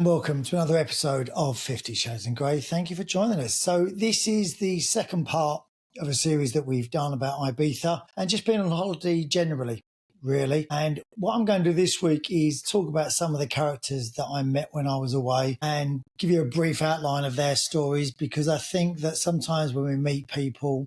Welcome to another episode of 50 Shades in Grey. Thank you for joining us. So this is the second part of a series that we've done about Ibiza and just being on holiday generally, really. And what I'm going to do this week is talk about some of the characters that I met when I was away and give you a brief outline of their stories, because I think that sometimes when we meet people,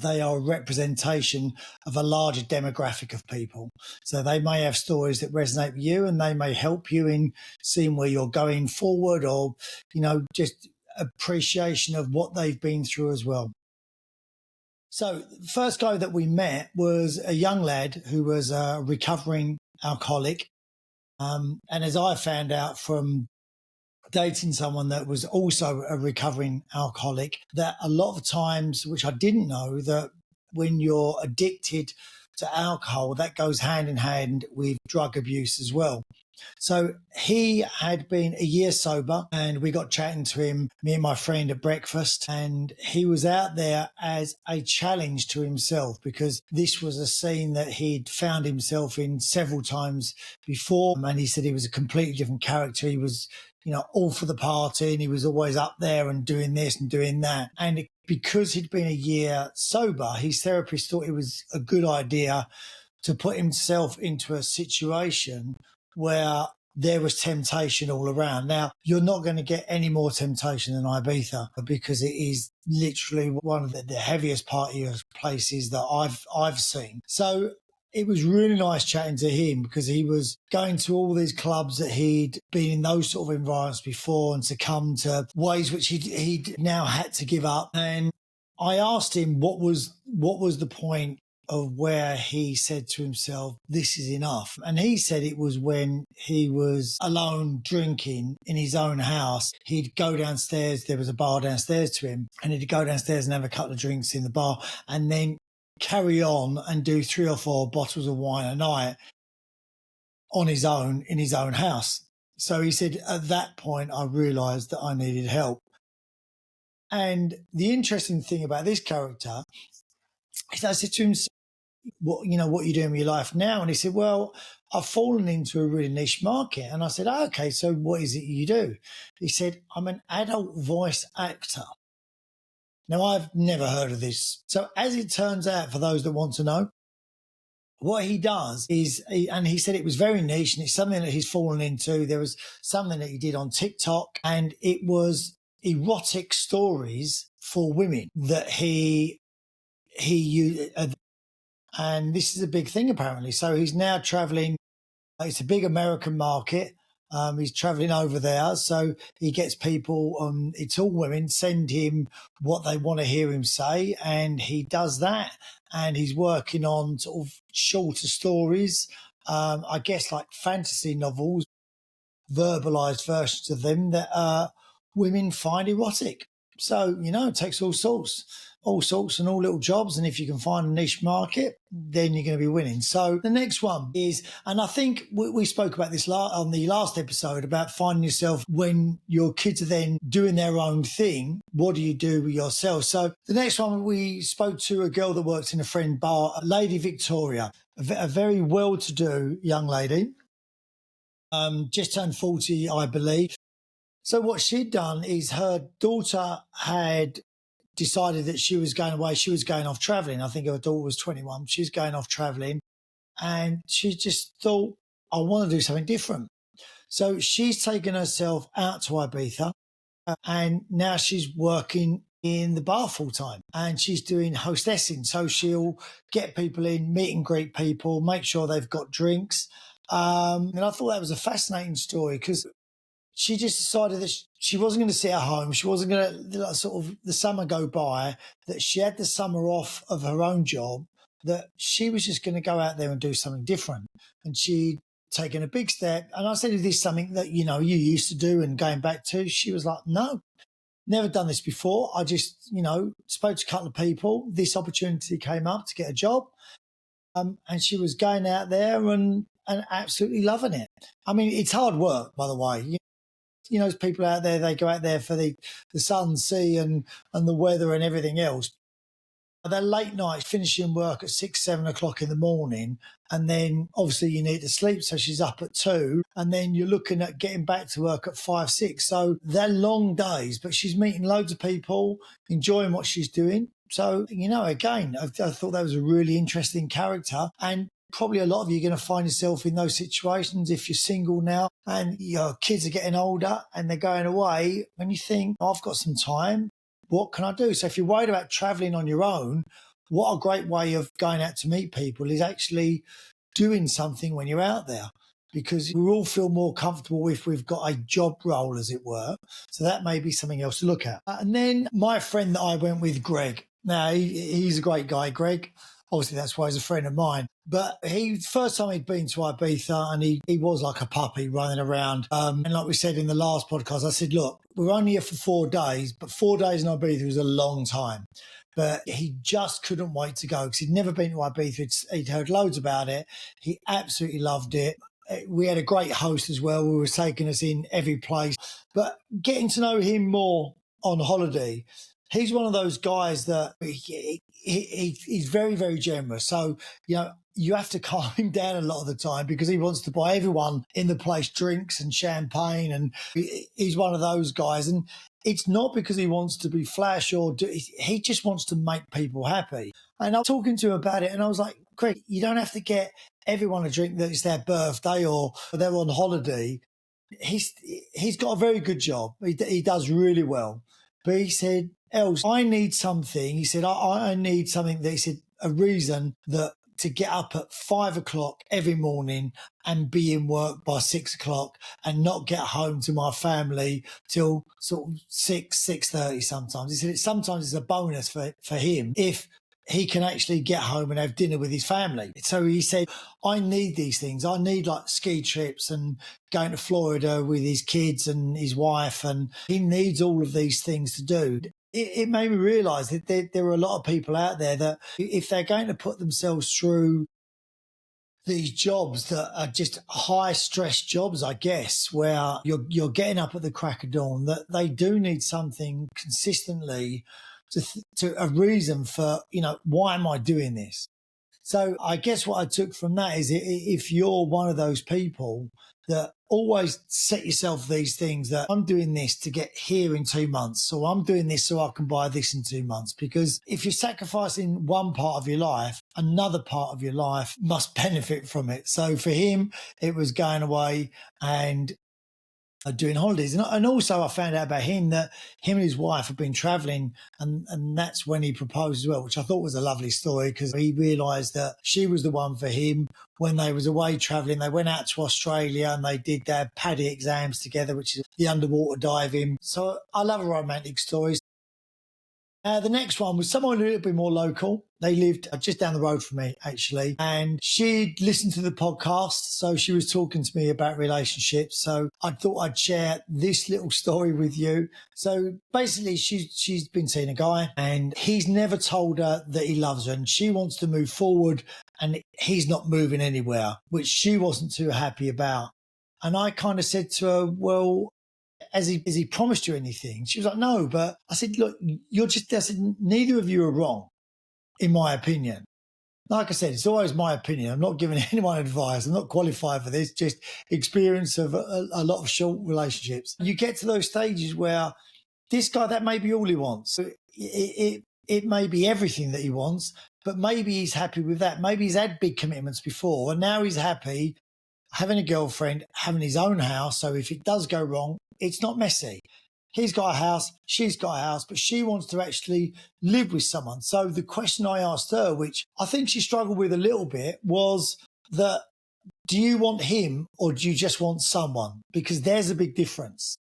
they are a representation of a larger demographic of people. So they may have stories that resonate with you and they may help you in seeing where you're going forward, or, just appreciation of what they've been through as well. So the first guy that we met was a young lad who was a recovering alcoholic. And as I found out from dating someone that was also a recovering alcoholic, that a lot of times, which I didn't know, that when you're addicted to alcohol, that goes hand in hand with drug abuse as well. So he had been a year sober and we got chatting to him, me and my friend, at breakfast, and he was out there as a challenge to himself, because this was a scene that he'd found himself in several times before. And he said he was a completely different character. He was, all for the party, and he was always up there and doing this and doing that. And because he'd been a year sober, his therapist thought it was a good idea to put himself into a situation where there was temptation all around. Now, you're not going to get any more temptation than Ibiza, because it is literally one of the heaviest party places that I've seen. So it was really nice chatting to him, because he was going to all these clubs that he'd been in those sort of environments before and succumbed to ways which he'd now had to give up. And I asked him what was the point of where he said to himself, this is enough. And he said it was when he was alone drinking in his own house. He'd go downstairs, there was a bar downstairs to him, and he'd go downstairs and have a couple of drinks in the bar and then carry on and do 3 or 4 bottles of wine a night on his own in his own house. So he said, at that point, I realised that I needed help. And the interesting thing about this character is I said to him, what you doing with your life now? And he said, well, I've fallen into a really niche market. And I said, okay, so what is it you do? He said, I'm an adult voice actor. Now, I've never heard of this. So as it turns out, for those that want to know, what he does is, and he said it was very niche and it's something that he's fallen into. There was something that he did on TikTok, and it was erotic stories for women that he used. And this is a big thing, apparently. So he's now traveling. It's a big American market. He's traveling over there. So he gets people, it's all women, send him what they want to hear him say. And he does that. And he's working on sort of shorter stories, I guess like fantasy novels, verbalized versions of them that women find erotic. So, it takes all sorts and all little jobs. And if you can find a niche market, then you're going to be winning. So the next one is, and I think we spoke about this on the last episode, about finding yourself when your kids are then doing their own thing. What do you do with yourself? So the next one, we spoke to a girl that works in a friend bar, Lady Victoria, a very well-to-do young lady, just turned 40, I believe. So what she'd done is her daughter had decided that she was going away. She was going off traveling. I think her daughter was 21. She's going off traveling, and she just thought, I want to do something different. So she's taken herself out to Ibiza, and now she's working in the bar full time, and she's doing hostessing. So she'll get people in, meet and greet people, make sure they've got drinks. And I thought that was a fascinating story, because she just decided that she wasn't going to sit at home. She wasn't going to let sort of the summer go by, that she had the summer off of her own job, that she was just going to go out there and do something different. And she'd taken a big step. And I said, is this something that, you used to do and going back to? She was like, no, never done this before. I just, spoke to a couple of people. This opportunity came up to get a job. And she was going out there and absolutely loving it. I mean, it's hard work, by the way. There's people out there, they go out there for the sun, sea and the weather and everything else. They're late nights, finishing work at 6, 7 o'clock in the morning. And then obviously you need to sleep. So she's up at 2. And then you're looking at getting back to work at 5, 6. So they're long days, but she's meeting loads of people, enjoying what she's doing. So, again, I thought that was a really interesting character. And probably a lot of you are going to find yourself in those situations if you're single now and your kids are getting older and they're going away and you think, I've got some time. What can I do? So if you're worried about traveling on your own, what a great way of going out to meet people is actually doing something when you're out there, because we all feel more comfortable if we've got a job role, as it were. So that may be something else to look at. And then my friend that I went with, Greg. Now, he's a great guy, Greg. Obviously, that's why he's a friend of mine. But first time he'd been to Ibiza, and he was like a puppy running around. And like we said in the last podcast, I said, look, we're only here for 4 days, but 4 days in Ibiza was a long time. But he just couldn't wait to go because he'd never been to Ibiza. He'd heard loads about it. He absolutely loved it. We had a great host as well who was taking us in every place. But getting to know him more on holiday, he's one of those guys that he's very, very generous. So, you have to calm him down a lot of the time because he wants to buy everyone in the place drinks and champagne. And he's one of those guys. And it's not because he wants to be flash he just wants to make people happy. And I was talking to him about it and I was like, Greg, you don't have to get everyone a drink that it's their birthday or they're on holiday. He's got a very good job. He does really well. But he said, Els, I need something. He said, I need something that he said, a reason that to get up at 5 o'clock every morning and be in work by 6 o'clock and not get home to my family till sort of 6:30 sometimes. He said sometimes it's a bonus for him if he can actually get home and have dinner with his family. So he said, I need these things. I need like ski trips and going to Florida with his kids and his wife. And he needs all of these things to do. It made me realise that there are a lot of people out there that if they're going to put themselves through these jobs that are just high stress jobs, I guess, where you're getting up at the crack of dawn, that they do need something consistently to a reason for, why am I doing this? So I guess what I took from that is if you're one of those people that always set yourself these things that I'm doing this to get here in 2 months, or I'm doing this so I can buy this in 2 months, because if you're sacrificing one part of your life, another part of your life must benefit from it. So for him, it was going away and doing holidays. And also I found out about him that him and his wife have been traveling and that's when he proposed as well, which I thought was a lovely story because he realised that she was the one for him when they was away traveling. They went out to Australia and they did their PADI exams together, which is the underwater diving. So I love romantic stories. The next one was someone a little bit more local. They lived just down the road from me, actually, and she'd listened to the podcast. So she was talking to me about relationships. So I thought I'd share this little story with you. So basically, she's been seeing a guy and he's never told her that he loves her and she wants to move forward and he's not moving anywhere, which she wasn't too happy about. And I kind of said to her, well, has he promised you anything? She was like, no, but I said, look, I said, neither of you are wrong, in my opinion. Like I said, it's always my opinion. I'm not giving anyone advice. I'm not qualified for this, just experience of a lot of short relationships. You get to those stages where this guy, that may be all he wants. It may be everything that he wants, but maybe he's happy with that. Maybe he's had big commitments before and now he's happy having a girlfriend, having his own house. So if it does go wrong, it's not messy. He's got a house, she's got a house, but she wants to actually live with someone. So the question I asked her, which I think she struggled with a little bit, was that do you want him or do you just want someone? Because there's a big difference.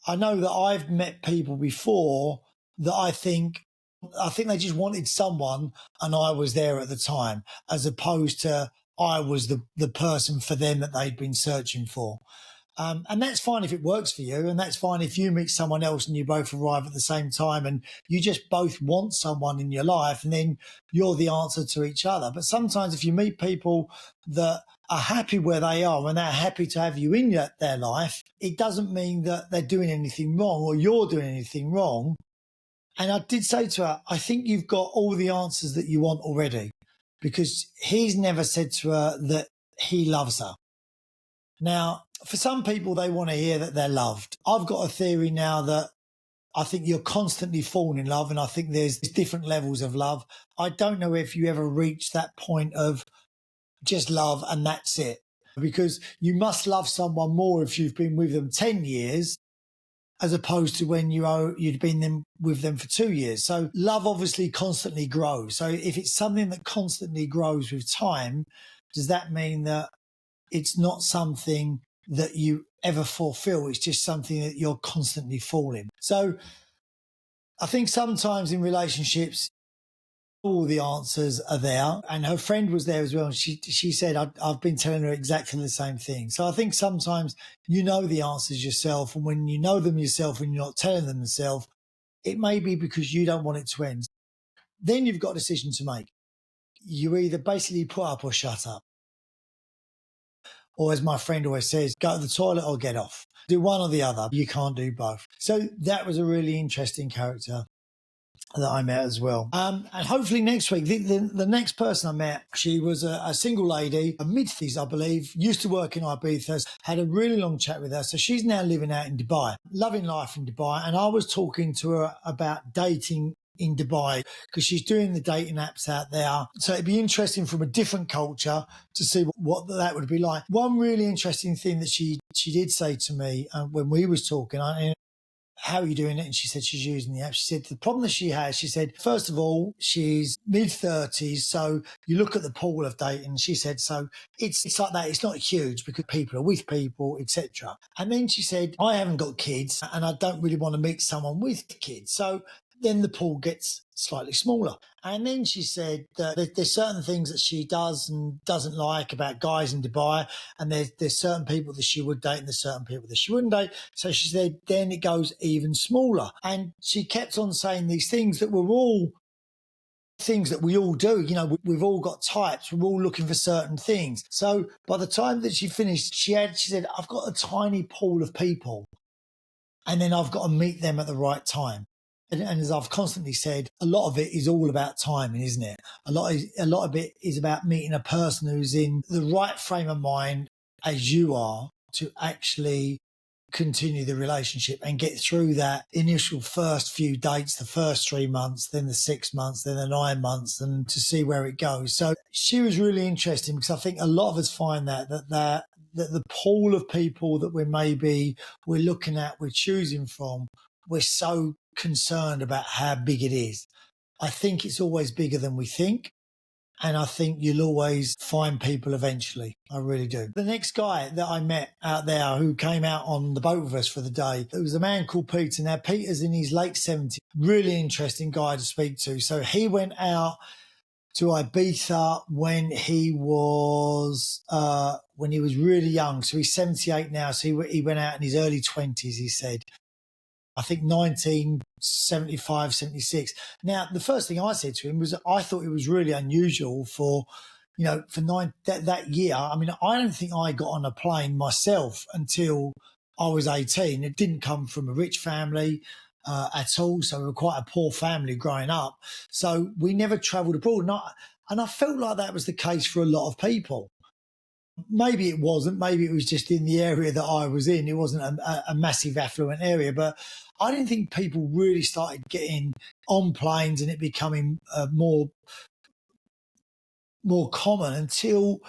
I know that I've met people before that I think they just wanted someone and I was there at the time, as opposed to I was the person for them that they'd been searching for. And that's fine if it works for you. And that's fine if you meet someone else and you both arrive at the same time and you just both want someone in your life and then you're the answer to each other. But sometimes if you meet people that are happy where they are and they're happy to have you in their life, it doesn't mean that they're doing anything wrong or you're doing anything wrong. And I did say to her, I think you've got all the answers that you want already, because he's never said to her that he loves her. Now, for some people, they want to hear that they're loved. I've got a theory now that I think you're constantly falling in love, and I think there's different levels of love. I don't know if you ever reach that point of just love and that's it, because you must love someone more if you've been with them 10 years as opposed to when you'd been with them for 2 years. So love obviously constantly grows. So if it's something that constantly grows with time, does that mean that it's not something that you ever fulfill? It's just something that you're constantly falling. So I think sometimes in relationships, all the answers are there. And her friend was there as well. And she said, I've been telling her exactly the same thing. So I think sometimes you know the answers yourself. And when you know them yourself and you're not telling them yourself, it may be because you don't want it to end. Then you've got a decision to make. You either basically put up or shut up. Or as my friend always says, go to the toilet or get off. Do one or the other. You can't do both. So that was a really interesting character that I met as well. And hopefully next week, the next person I met, she was a single lady, a mid-50s, I believe, used to work in Ibiza, had a really long chat with her. So she's now living out in Dubai, loving life in Dubai. And I was talking to her about dating in Dubai because she's doing the dating apps out there. So it'd be interesting from a different culture to see what that would be like. One really interesting thing that she did say to me when we was talking, how are you doing it? And she said she's using the app. She said the problem that she has, she said, first of all, she's mid-30s. So you look at the pool of dating. She said, so it's like that. It's not huge because people are with people, etc. And then she said, I haven't got kids and I don't really want to meet someone with kids. So then the pool gets slightly smaller. And then she said that there's certain things that she does and doesn't like about guys in Dubai. And there's certain people that she would date and there's certain people that she wouldn't date. So she said, then it goes even smaller. And she kept on saying these things that were all things that we all do. You know, we've all got types. We're all looking for certain things. So by the time that she finished, she said, I've got a tiny pool of people and then I've got to meet them at the right time. And as I've constantly said, a lot of it is all about timing, isn't it? A lot of it is about meeting a person who's in the right frame of mind as you are to actually continue the relationship and get through that initial first few dates, the first 3 months, then the 6 months, then the 9 months, and to see where it goes. So she was really interesting because I think a lot of us find that the pool of people that we're looking at, we're choosing from, we're so concerned about how big it is. I think it's always bigger than we think. And I think you'll always find people eventually. I really do. The next guy that I met out there who came out on the boat with us for the day, it was a man called Peter. Now, Peter's in his late 70s. Really interesting guy to speak to. So he went out to Ibiza when he was really young. So he's 78 now. So he went out in his early 20s, he said. I think 1975, 76. Now, the first thing I said to him was I thought it was really unusual for that year. I mean, I don't think I got on a plane myself until I was 18. It didn't come from a rich family at all. So we were quite a poor family growing up. So we never travelled abroad. And I felt like that was the case for a lot of people. Maybe it wasn't. Maybe it was just in the area that I was in. It wasn't a massive affluent area, but I didn't think people really started getting on planes and it becoming more common until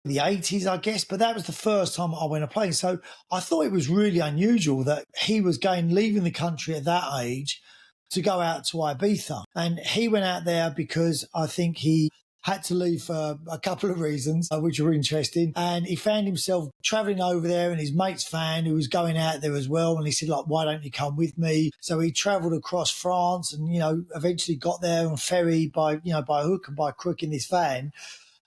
the 80s, I guess. But that was the first time I went on a plane. So I thought it was really unusual that he was leaving the country at that age to go out to Ibiza. And he went out there because I think he had to leave for a couple of reasons, which were interesting. And he found himself travelling over there and his mate's fan who was going out there as well. And he said, like, why don't you come with me? So he travelled across France and, eventually got there on ferry by hook and by crook in this van.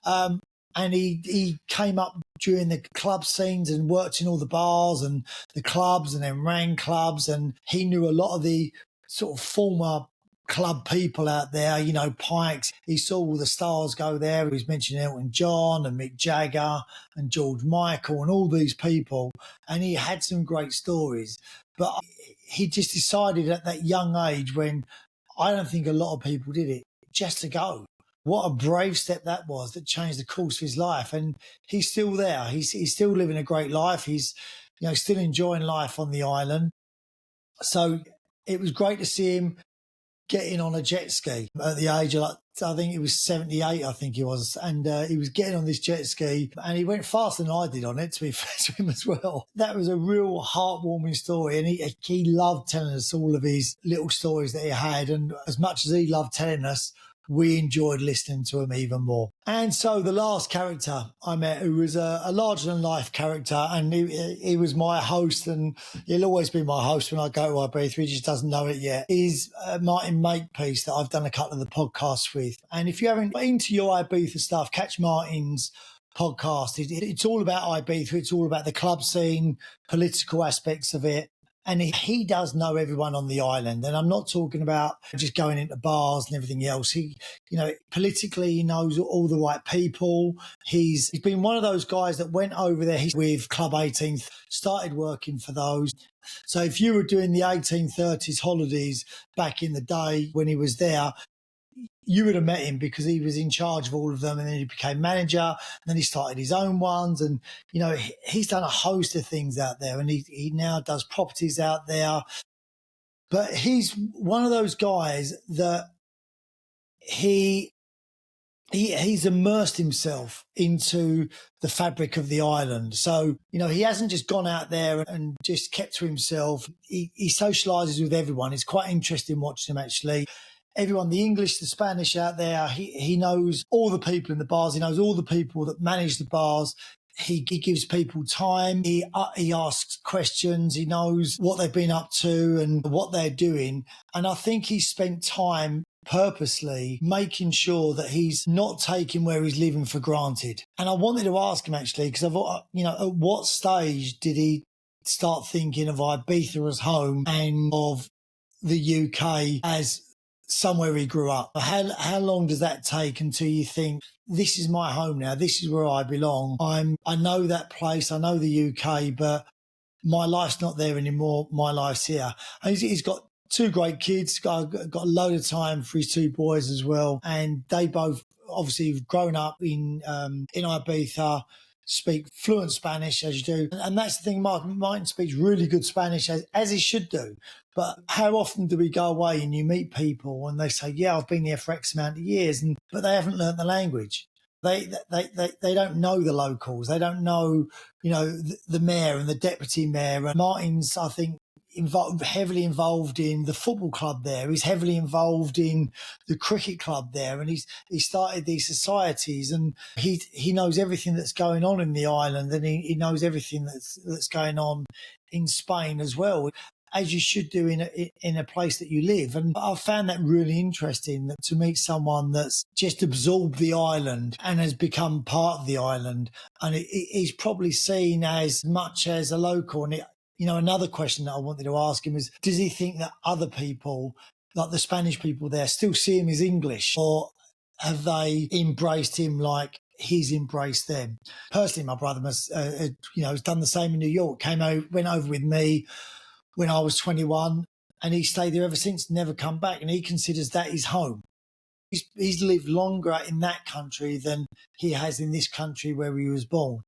And he came up during the club scenes and worked in all the bars and the clubs and then ran clubs. And he knew a lot of the sort of former club people out there, Pikes. He saw all the stars go there. He was mentioning Elton John and Mick Jagger and George Michael and all these people. And he had some great stories. But he just decided at that young age when I don't think a lot of people did it just to go. What a brave step that was that changed the course of his life. And he's still there. He's still living a great life. He's, still enjoying life on the island. So it was great to see him getting on a jet ski at the age of, I think it was 78, I think he was. And he was getting on this jet ski and he went faster than I did on it, to be fair to him as well. That was a real heartwarming story. And he loved telling us all of his little stories that he had. And as much as he loved telling us, we enjoyed listening to him even more. And so the last character I met, who was a larger-than-life character, and he was my host, and he'll always be my host when I go to Ibiza, he just doesn't know it yet, is Martin Makepeace, that I've done a couple of the podcasts with. And if you haven't got into your Ibiza stuff, catch Martin's podcast. It's all about Ibiza. It's all about the club scene, political aspects of it. And he does know everyone on the island. And I'm not talking about just going into bars and everything else. He, politically, he knows all the right people. He's been one of those guys that went over there with Club 18th, started working for those. So if you were doing the 1830s holidays back in the day when he was there, you would have met him because he was in charge of all of them, and then he became manager, and then he started his own ones, and he's done a host of things out there, and he now does properties out there. But he's one of those guys that he's immersed himself into the fabric of the island. So, he hasn't just gone out there and just kept to himself. He socializes with everyone. It's quite interesting watching him, actually. Everyone, the English, the Spanish out there, he knows all the people in the bars. He knows all the people that manage the bars. He gives people time. He asks questions. He knows what they've been up to and what they're doing. And I think he spent time purposely making sure that he's not taking where he's living for granted. And I wanted to ask him, actually, because at what stage did he start thinking of Ibiza as home and of the UK as somewhere he grew up? How long does that take until you think, this is my home now, this is where I belong? I know that place, I know the UK, but my life's not there anymore, my life's here. And he's got two great kids, got a load of time for his two boys as well, and they both obviously have grown up in Ibiza, speak fluent Spanish, as you do. And that's the thing, Martin speaks really good Spanish, as he should do. But how often do we go away and you meet people and they say, yeah, I've been here for X amount of years, but they haven't learnt the language. They don't know the locals. They don't know, the mayor and the deputy mayor. And Martin's, I think, heavily involved in the football club there. He's heavily involved in the cricket club there, and he started these societies, and he knows everything that's going on in the island, and he knows everything that's going on in Spain as well, as you should do in a place that you live. And I found that really interesting, that to meet someone that's just absorbed the island and has become part of the island, and he's probably seen as much as a local. And another question that I wanted to ask him is, does he think that other people, like the Spanish people there, still see him as English, or have they embraced him like he's embraced them? Personally, my brother has done the same in New York. Went over with me when I was 21, and he stayed there ever since, never come back, and he considers that his home. He's lived longer in that country than he has in this country where he was born.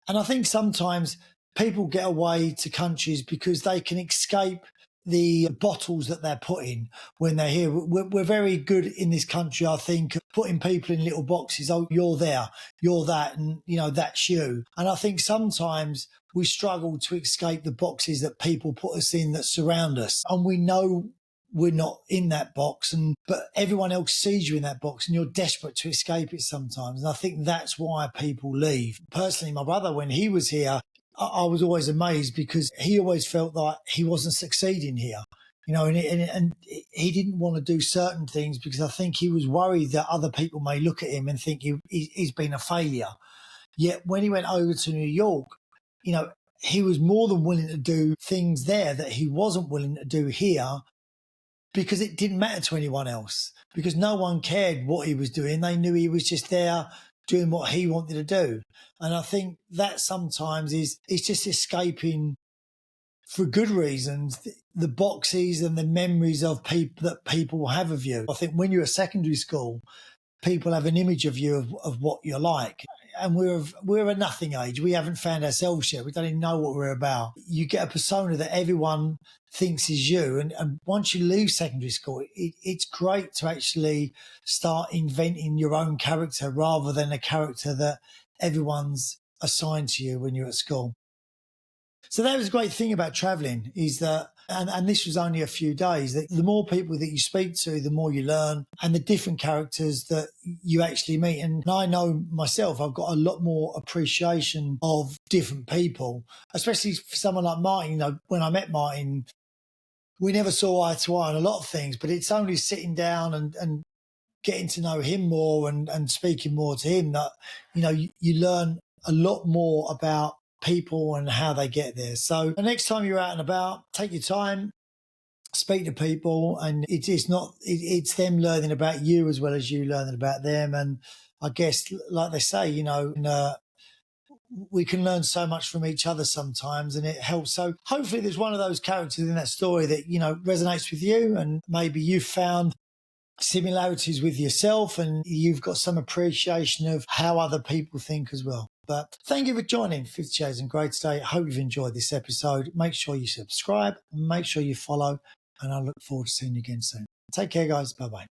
And I think sometimes people get away to countries because they can escape the bottles that they're put in when they're here. We're very good in this country, I think, putting people in little boxes. Oh, you're there, you're that, and that's you. And I think sometimes we struggle to escape the boxes that people put us in, that surround us, and we know we're not in that box, but everyone else sees you in that box, and you're desperate to escape it sometimes. And I think that's why people leave. Personally, my brother, when he was here, I was always amazed because he always felt like he wasn't succeeding here, and he didn't want to do certain things because I think he was worried that other people may look at him and think he's been a failure. Yet when he went over to New York, he was more than willing to do things there that he wasn't willing to do here, because it didn't matter to anyone else, because no one cared what he was doing. They knew he was just there doing what he wanted to do. And I think that sometimes is just escaping for good reasons, the boxes and the memories of people that people have of you. I think when you're at secondary school, people have an image of you of what you're like. And we're a nothing age. We haven't found ourselves yet. We don't even know what we're about. You get a persona that everyone thinks is you. And once you leave secondary school, it's great to actually start inventing your own character rather than a character that everyone's assigned to you when you're at school. So that was a great thing about traveling is that, and this was only a few days, that the more people that you speak to, the more you learn and the different characters that you actually meet. And I know myself, I've got a lot more appreciation of different people, especially for someone like Martin. You know, when I met Martin, we never saw eye to eye on a lot of things, but it's only sitting down and getting to know him more and speaking more to him that, you learn a lot more about people and how they get there. So the next time you're out and about, take your time, speak to people, and it's them learning about you as well as you learning about them. And I guess, like they say, we can learn so much from each other sometimes, and it helps. So hopefully there's one of those characters in that story that, resonates with you, and maybe you've found similarities with yourself and you've got some appreciation of how other people think as well. But thank you for joining 50 Shades of Grey today. I hope you've enjoyed this episode. Make sure you subscribe, make sure you follow, and I look forward to seeing you again soon. Take care, guys. Bye-bye.